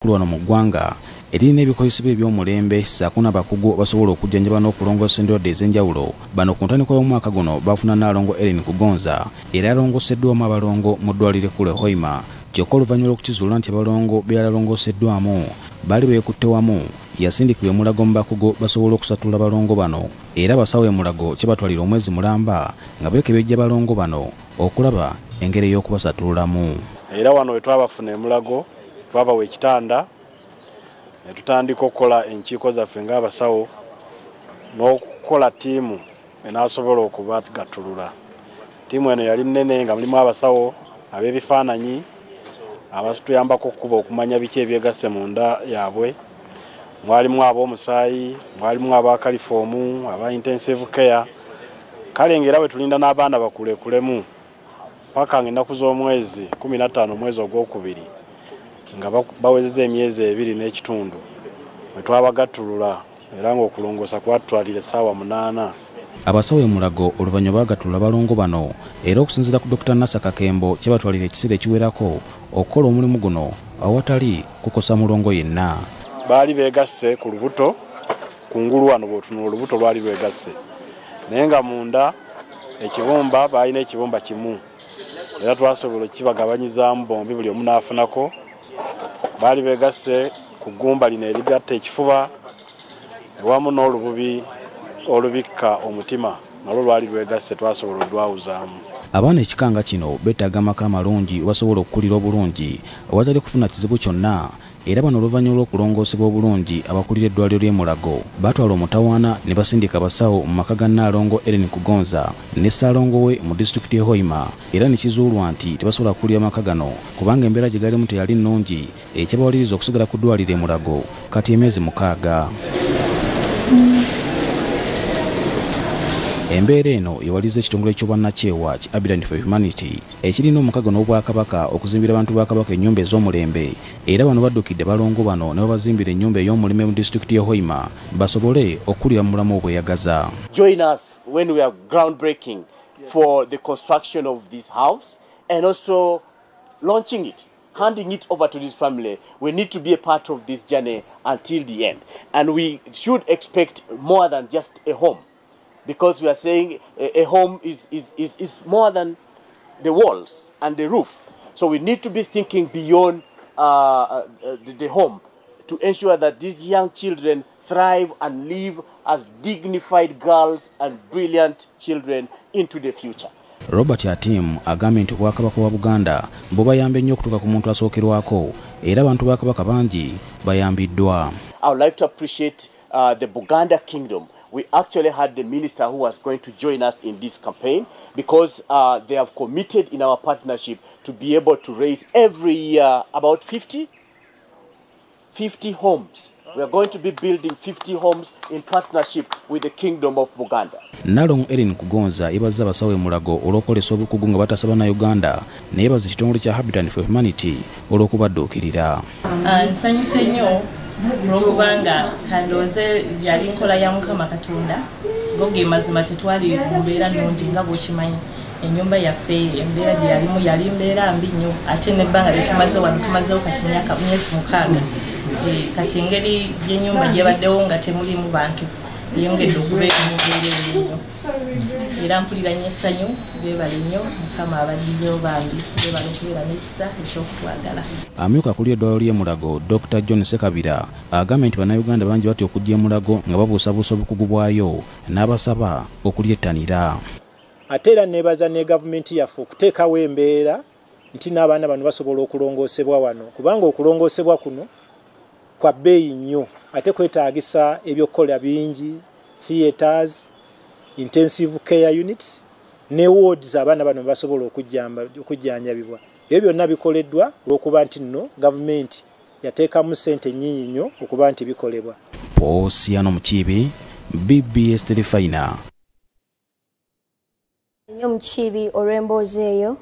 ekkulu wano mu ggwanga erina ebikozesebwa eby'omulembe ssaako n'abakugu basobola okujjanjaba n'okulongoosa endwadde ez'enjawulo. Bano ku ntandikwa y'omwaka guno bafuna Nnaalongo Ellen Kugonza era alongooseddwamu abalongo mu ddwaliro ekkulu e Hoima. Kyokka oluvannyuma lw'okukizuula nti abalongo be yalongooseddwamu baali beekutte wamu, yasindikibwa e Mulago mu bakugu basobola okusatula abalongo bano era abasawo e Mulago kye batwalira omwezi mulamba nga beekebejja balongo bano okulaba engeri ey'okubasatululamu. Era wano we twabafuna e Mulago twabawa ekitanda ne tutandika okukola enkiiko zaffe ng'abasawo n'okukola ttiimu enaasobola okubagatulula. Ttiimu eno yali nnene nga mulimu abasawo ab'ebifaananyi abatuyambako okuba okumanya biki ebyegasse munda yaabwe. Mwalimu ab'omusaayi, mwalimu aba kalifoomu, aba intensive care. Kale ng'era bwe tulinda n'abaana bakulekulemu paka ng'ennaku z'omwezi 15 omwezi ogwokubiri nga bawezezza emyezi 2 n'ekitundu bwe twabagatulula era ng'okulongoosa kwatwalira essaawa 8. Abasawo e Mulago oluvannyuma bagatulula balongo bano era okusinziira ku Dr. Nasa Kakembo kye batwalira ekiseera ekiwerako okukola omulimu guno awatali kukosa mulongo yenna. Baali beegasse ku lubuto kungulu wano bw'otunula olubuto lwali lwegasse naye nga munda ekibumba baalina ekibumba kimu era twasobola okibagabanyizaamu bombi buli omu n'afunako. Baali beegasse ku ggumba lino erigatta ekifuba ewamu n'olububi olubikka omutima nalwo lwali lwegasse twasobola odwawuzaamu. Abaana ekikanga kino beetaaga amaka amalungi basobola okukulira obulungi awatali kufuna kizibu kyonna era bano oluvannyuma lw'okulongoosebwa obulungi abakulira eddwaliro ly'e Mulago baatwala omutawaana ne basindika abasawo mu maka ga Nnaalongo Ellen Kugonza ne Ssaalongo we mu disitulikiti y'e Hoima era ne kizuulwa nti tebasobola kukulira amaka gano kubanga embeera gye galimu teyali nnungi ekyabawaliriza okusigala ku ddwaliro e Mulago kati emyezi 6. Embeera eno ewaliza ekitongole ky'obwannakyewa ki Abeetaaga for Humanity ekirina Omukago n'Obwakabaka okuzimbira abantu ba Kabaka ennyumba ez'omulembe era bano baddukidde balongo bano ne babazimbira ennyumba ey'omulembe mu disitulikiti y'e Hoima basobole okukulira mu bulamu obweyagaza. Join us when we are groundbreaking for the construction of this house and also launching it, handing it over to this family. We need to be a part of this journey until the end, and we should expect more than just a home. Because we are saying a home is more than the walls and the roof. So we need to be thinking beyond the home to ensure that these young children thrive and live as dignified girls and brilliant children into the future. Robert Atim agambye nti Obwakabaka bwa Buganda bo bayambe nnyo okutuuka ku muntu asookerwako era abantu ba Kabaka bangi bayambiddwa. I would like to appreciate the Buganda Kingdom. We actually had the minister who was going to join us in this campaign because they have committed in our partnership to be able to raise every year about 50 homes. We are going to be building 50 homes in partnership with the Kingdom of Buganda. Nnaalongo Ellen Kugonza yeebazza abasawo e Mulago olw'okukolesa obukugu nga batasaba na Uganda ne yeebaza ekitongole kya Abeetaaga for Humanity olw'okubadduukirira. Nsanyuse nnyo olw'okubanga kandooze yali nkola ya Mukama Katonda go ge mazima tetwali mu mbeera nnungi nga bw'okimanyi. Ennyumba yaffe embeera gye yalimu yali mbeera mbi nnyo ate n'ebbanga lye tumaze wano tumazeewo kati myezi 6. Kati engeri y'ennyumba gyebaddewo nga temulimu bantu yongedde okubeera mu mbeera ennyo era mpulira nnyo essanyu beebale nnyo Mukama abaddiyo bambi beebale okubeera n'ekisa eky'okutwagala. Amyuka akulira eddwaliro ly'e Mulago Dr. John Sekabira agambye nti bannayuganda bangi batya okujja e Mulago nga babuusabuusa obukugu bwayo n'abasaba okulyettanira. Ate era neebaza ne gavumenti yaffe okuteekawo embeera nti n'abaana bano basobola okulongoosebwa wano kubanga okulongoosebwa kuno kwa bbeeyi nnyo ate kwetaagisa ebyokukola bingi, theatres, intensive care units ne wards abaana bano basobola okujjanjabibwa. Ebyo byonna bikoleddwa olw'okuba nti nno gavumenti yateekamu ssente nnyingi nnyo okuba nti bikolebwa. Posiano Mukiibi, BBS Telefina. Nnyo Mukiibi olw'emboozi eyo.